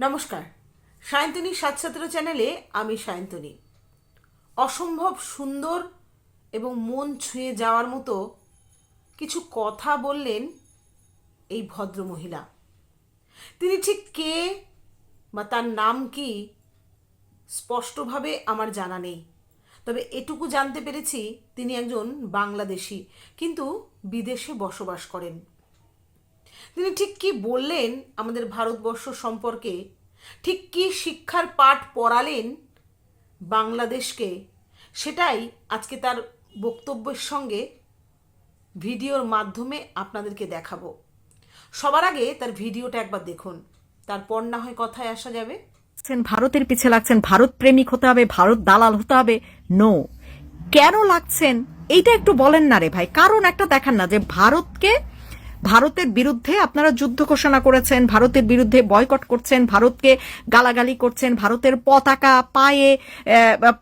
নমস্কার, সায়ন্তনী ৭১৭ চ্যানেলে আমি সায়ন্তনী। অসম্ভব সুন্দর এবং মন ছুঁয়ে যাওয়ার মতো কিছু কথা বললেন এই ভদ্রমহিলা। তিনি ঠিক কে বা তার নাম কি স্পষ্টভাবে আমার জানা নেই, তবে এটুকু জানতে পেরেছি তিনি একজন বাংলাদেশি, কিন্তু বিদেশে বসবাস করেন। তিনি ঠিক কি বললেন আমাদের ভারতবর্ষ সম্পর্কে, ঠিক কি শিক্ষার পাঠ পড়ালেন বাংলাদেশকে, সেটাই আজকে তার বক্তব্যের সঙ্গে ভিডিওর মাধ্যমে আপনাদেরকে দেখাবো। সবার আগে তার ভিডিওটা একবার দেখুন, তারপর না হয় কথায় আসা যাবে। ভারতের পিছে লাগছেন, ভারত প্রেমিক হতে হবে, ভারত দালাল হতে হবে। নো, কেন লাগছেন এইটা একটু বলেন না রে ভাই। কারণ একটা দেখান না যে ভারতের বিরুদ্ধে আপনারা যুদ্ধ ঘোষণা করেছেন, ভারতের বিরুদ্ধে বয়কট করছেন, ভারতকে গালাগালি করছেন, ভারতের পতাকা পায়ে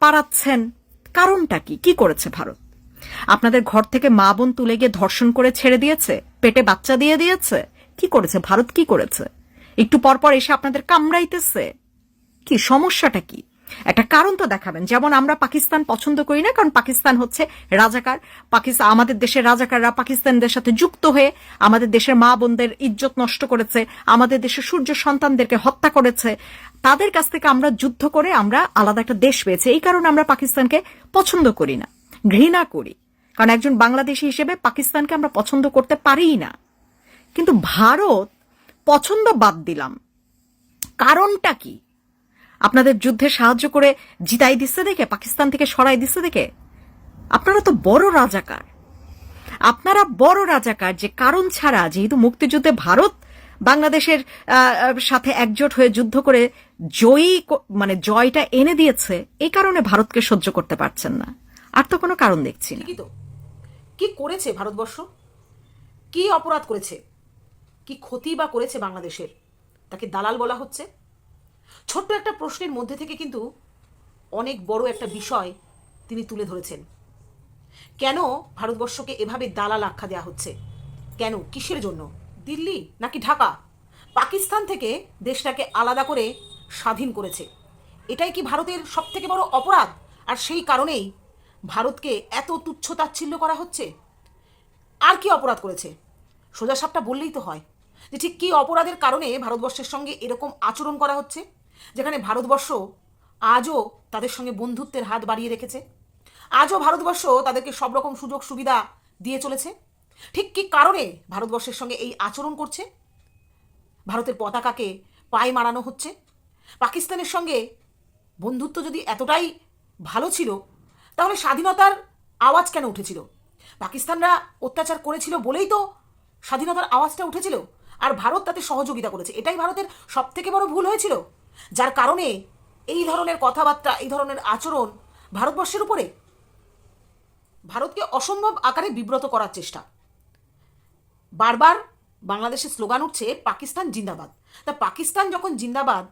পাড়াচ্ছেন। কারণটা কি? কি করেছে ভারত? আপনাদের ঘর থেকে মা বোন তুলে গিয়ে ধর্ষণ করে ছেড়ে দিয়েছে, পেটে বাচ্চা দিয়ে দিয়েছে? কি করেছে ভারত? কি করেছে? একটু পরপর এসে আপনাদের কামড়াইতেছে। কি সমস্যাটা কি? একটা কারণ তো দেখাবেন। যেমন আমরা পাকিস্তান পছন্দ করি না, কারণ পাকিস্তান হচ্ছে রাজাকার। আমাদের দেশের রাজাকাররা পাকিস্তানদের সাথে যুক্ত হয়ে আমাদের দেশের মা বোনদের ইজ্জত নষ্ট করেছে, আমাদের দেশের সূর্য সন্তানদেরকে হত্যা করেছে। তাদের কাছ থেকে আমরা যুদ্ধ করে আমরা আলাদা একটা দেশ পেয়েছি। এই কারণে আমরা পাকিস্তানকে পছন্দ করি না, ঘৃণা করি। কারণ একজন বাংলাদেশী হিসেবে পাকিস্তানকে আমরা পছন্দ করতে পারিই না। কিন্তু ভারত পছন্দ বাদ দিলাম, কারণটা কি? আপনাদের যুদ্ধে সাহায্য করে জিতাই দিচ্ছে দেখে, পাকিস্তান থেকে সরাই দিচ্ছে দেখে? আপনারা তো বড় রাজাকার, যে কারণ ছাড়া, যেহেতু মুক্তিযুদ্ধে ভারত বাংলাদেশের সাথে একজোট হয়ে যুদ্ধ করে জয়টা এনে দিয়েছে, এই কারণে ভারতকে সহ্য করতে পারছেন না। আর তো কোনো কারণ দেখছি না। কি করেছে ভারতবর্ষ? কি অপরাধ করেছে? কি ক্ষতি বা করেছে বাংলাদেশের? তাকে দালাল বলা হচ্ছে। ছোট্ট একটা প্রশ্নের মধ্যে থেকে কিন্তু অনেক বড় একটা বিষয় তিনি তুলে ধরেছেন। কেন ভারতবর্ষকে এভাবে দালাল আখ্যা দেওয়া হচ্ছে? কেন? কিসের জন্য? দিল্লি নাকি ঢাকা পাকিস্তান থেকে দেশটাকে আলাদা করে স্বাধীন করেছে? এটাই কি ভারতের সব থেকে বড় অপরাধ? আর সেই কারণেই ভারতকে এত তুচ্ছ-তাচ্ছিল্য করা হচ্ছে। আর কি অপরাধ করেছে? সোজা সাপটা বললেই তো হয় যে ঠিক কী অপরাধের কারণে ভারতবর্ষের সঙ্গে এরকম আচরণ করা হচ্ছে, যেখানে ভারতবর্ষ আজও তাদের সঙ্গে বন্ধুত্বের হাত বাড়িয়ে রেখেছে, আজও ভারতবর্ষ তাদেরকে সব রকম সুযোগ সুবিধা দিয়ে চলেছে। ঠিক কী কারণে ভারতবর্ষের সঙ্গে এই আচরণ করছে? ভারতের পতাকাকে পায়ে মারানো হচ্ছে। পাকিস্তানের সঙ্গে বন্ধুত্ব যদি এতটাই ভালো ছিল, তাহলে স্বাধীনতার আওয়াজ কেন উঠেছিল? পাকিস্তানরা অত্যাচার করেছিল বলেই তো স্বাধীনতার আওয়াজটা উঠেছিল, আর ভারত তাতে সহযোগিতা করেছে। এটাই ভারতের সব থেকে বড় ভুল হয়েছিল, যার কারণে এই ধরনের কথাবার্তা, এই ধরনের আচরণ ভারতবর্ষের উপরে। ভারতকে অসম্ভব আকারে বিব্রত করার চেষ্টা। বারবার বাংলাদেশের স্লোগান উঠছে পাকিস্তান জিন্দাবাদ। তা পাকিস্তান যখন জিন্দাবাদ,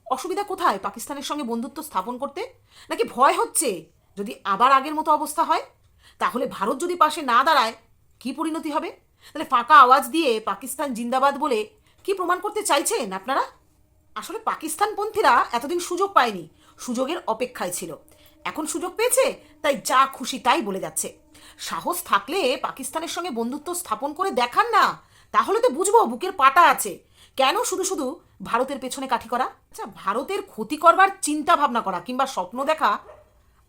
অসুবিধা কোথায় পাকিস্তানের সঙ্গে বন্ধুত্ব স্থাপন করতে? নাকি ভয় হচ্ছে যদি আবার আগের মতো অবস্থা হয়, তাহলে ভারত যদি পাশে না দাঁড়ায় কি পরিণতি হবে? তাহলে ফাঁকা আওয়াজ দিয়ে পাকিস্তান জিন্দাবাদ বলে কি প্রমাণ করতে চাইছেন আপনারা? আসলে পাকিস্তানপন্থীরা এতদিন সুযোগ পায়নি, সুযোগের অপেক্ষায় ছিল। এখন সুযোগ পেয়েছে, তাই যা খুশি তাই বলে যাচ্ছে। সাহস থাকলে পাকিস্তানের সঙ্গে বন্ধুত্ব স্থাপন করে দেখান না, তাহলে তো বুঝবো বুকের পাটা আছে। কেন শুধু শুধু ভারতের পেছনে কাঠি করা? আচ্ছা, ভারতের ক্ষতি করবার চিন্তা ভাবনা করা কিংবা স্বপ্ন দেখা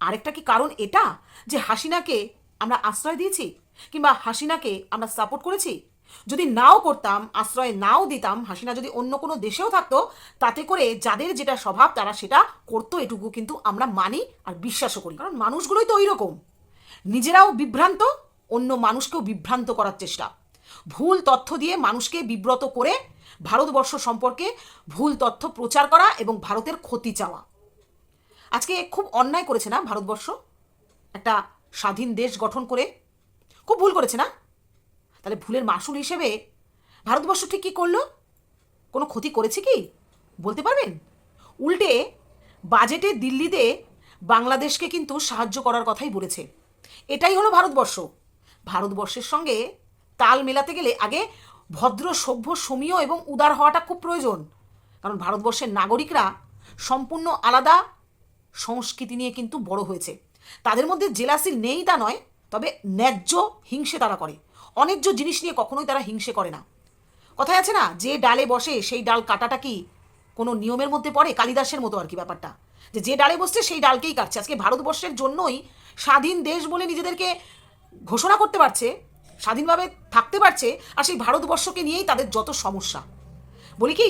আরেকটা কি কারণ এটা যে হাসিনাকে আমরা আশ্রয় দিয়েছি কিংবা হাসিনাকে আমরা সাপোর্ট করেছি? যদি নাও করতাম, আশ্রয় নাও দিতাম, হাসিনা যদি অন্য কোনো দেশেও থাকতো, তাতে করে যাদের যেটা স্বভাব তারা সেটা করতো, এটুকু কিন্তু আমরা মানি আর বিশ্বাসও করি। কারণ মানুষগুলোই তো ওই রকম, নিজেরাও বিভ্রান্ত, অন্য মানুষকেও বিভ্রান্ত করার চেষ্টা, ভুল তথ্য দিয়ে মানুষকে বিব্রত করে ভারতবর্ষ সম্পর্কে ভুল তথ্য প্রচার করা এবং ভারতের ক্ষতি চাওয়া। আজকে খুব অন্যায় করেছে না ভারতবর্ষ? একটা স্বাধীন দেশ গঠন করে খুব ভুল করেছে না? তাহলে ভুলের মাসুল হিসেবে ভারতবর্ষ ঠিক কী করলো? কোনো ক্ষতি করেছে কি বলতে পারবেন? উল্টে বাজেটে দিল্লিতে বাংলাদেশকে কিন্তু সাহায্য করার কথাই বলেছে। এটাই হলো ভারতবর্ষ। ভারতবর্ষের সঙ্গে তাল মেলাতে গেলে আগে ভদ্র, সভ্য, সমীয় এবং উদার হওয়াটা খুব প্রয়োজন। কারণ ভারতবর্ষের নাগরিকরা সম্পূর্ণ আলাদা সংস্কৃতি নিয়ে কিন্তু বড় হয়েছে। তাদের মধ্যে জেলাসি নেই তা নয়, তবে ন্যায্য হিংসে তারা করে। অন্যায্য জিনিস নিয়ে কখনোই তারা হিংসে করে না। কথায় আছে না, যে ডালে বসে সেই ডাল কাটাটা কি কোনো নিয়মের মধ্যে পড়ে? কালিদাসের মতো আর কি ব্যাপারটা, যে ডালে বসছে সেই ডালকেই কাটছে। আজকে ভারতবর্ষের জন্যই স্বাধীন দেশ বলে নিজেদেরকে ঘোষণা করতে পারছে, স্বাধীনভাবে থাকতে পারছে, আর সেই ভারতবর্ষকে নিয়েই তাদের যত সমস্যা। বলি কি,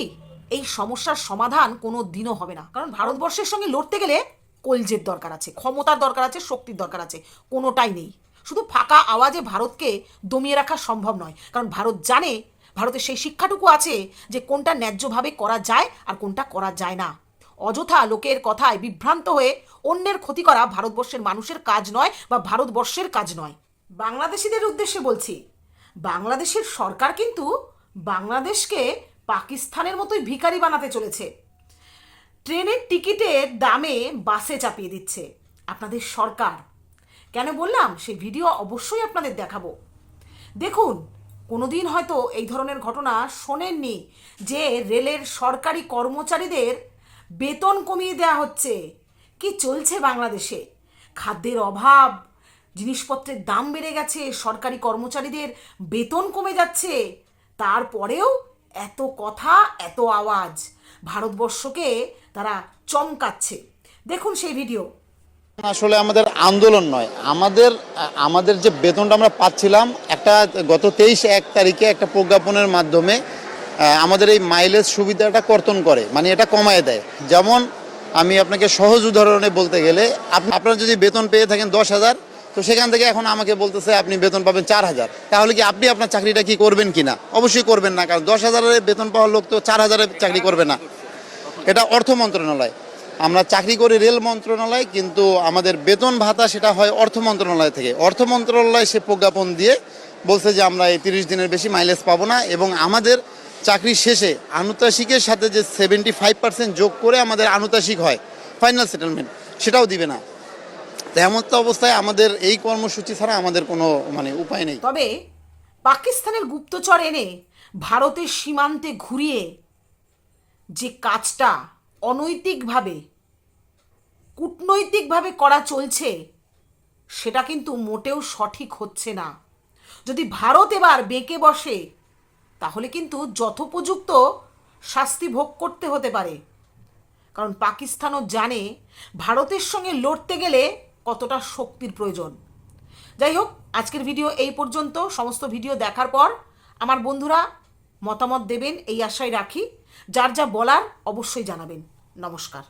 এই সমস্যার সমাধান কোনো দিনও হবে না। কারণ ভারতবর্ষের সঙ্গে লড়তে গেলে কলজের দরকার আছে, ক্ষমতার দরকার আছে, শক্তির দরকার আছে। কোনোটাই নেই। শুধু ফাঁকা আওয়াজে ভারতকে দমিয়ে রাখা সম্ভব নয়। কারণ ভারত জানে, ভারতের সেই শিক্ষাটুকু আছে যে কোনটা ন্যায্যভাবে করা যায় আর কোনটা করা যায় না। অযথা লোকের কথায় বিভ্রান্ত হয়ে অন্যের ক্ষতি করা ভারতবর্ষের মানুষের কাজ নয়, বা ভারতবর্ষের কাজ নয়। বাংলাদেশিদের উদ্দেশ্যে বলছি, বাংলাদেশের সরকার কিন্তু বাংলাদেশকে পাকিস্তানের মতোই ভিখারি বানাতে চলেছে। ট্রেনের টিকিটের দামে বাসে চাপিয়ে দিচ্ছে আপনাদের সরকার। কেন বললাম, সেই ভিডিও অবশ্যই আপনাদের দেখাবো। দেখুন, কোনোদিন হয়তো এই ধরনের ঘটনা শোনেননি যে রেলের সরকারি কর্মচারীদের বেতন কমিয়ে দেওয়া হচ্ছে। কি চলছে বাংলাদেশে? খাদ্যের অভাব, জিনিসপত্রের দাম বেড়ে গেছে, সরকারি কর্মচারীদের বেতন কমে যাচ্ছে, তারপরেও এত কথা, এত আওয়াজ। ভারতবর্ষকে তারা চমকাচ্ছে। দেখুন সেই ভিডিও। আসলে আমাদের আন্দোলন নয়, আমাদের যে বেতনটা আমরা পাচ্ছিলাম, একটা গত 23/1 তারিখে একটা প্রজ্ঞাপনের মাধ্যমে আমাদের এই মাইলেজ সুবিধাটা কর্তন করে, মানে এটা কমায় দেয়। যেমন আমি আপনাকে সহজ উদাহরণে বলতে গেলে, আপনারা যদি বেতন পেয়ে থাকেন 10,000, তো সেখান থেকে এখন আমাকে বলতেছে আপনি বেতন পাবেন 4,000। তাহলে কি আপনি আপনার চাকরিটা কি করবেন কিনা? অবশ্যই করবেন না, কারণ 10,000-এর বেতন পাওয়ার লোক তো 4,000-এর চাকরি করবে না। এটা অর্থ মন্ত্রণালয়, আমরা চাকরি করি রেল মন্ত্রণালয়, কিন্তু আমাদের বেতন ভাতা সেটা হয় অর্থ মন্ত্রণালয় থেকে। অর্থ মন্ত্রণালয় সে প্রজ্ঞাপন দিয়ে বলছে যে আমরা এই 30 দিনের বেশি মাইলেজ পাবো না, এবং আমাদের চাকরি শেষে আনুতাশিকের সাথে যে 75% যোগ করে আমাদের আনুতাশিক হয়, ফাইনাল সেটেলমেন্ট, সেটাও দিবে না। তেমন তো অবস্থায় আমাদের এই কর্মসূচি ছাড়া আমাদের কোনো উপায় নেই। তবে পাকিস্তানের গুপ্তচর এনে ভারতের সীমান্তে ঘুরিয়ে যে কাজটা অনৈতিকভাবে, কূটনৈতিকভাবে করা চলছে, সেটা কিন্তু মোটেও সঠিক হচ্ছে না। যদি ভারত এবার বেঁকে বসে, তাহলে কিন্তু যথোপযুক্ত শাস্তি ভোগ করতে হতে পারে। কারণ পাকিস্তানও জানে ভারতের সঙ্গে লড়তে গেলে কতটা শক্তির প্রয়োজন। যাই হোক, আজকের ভিডিও এই পর্যন্ত। সমস্ত ভিডিও দেখার পর আমার বন্ধুরা মতামত দেবেন এই আশায় রাখি। যার যা বলার অবশ্যই জানাবেন। নমস্কার।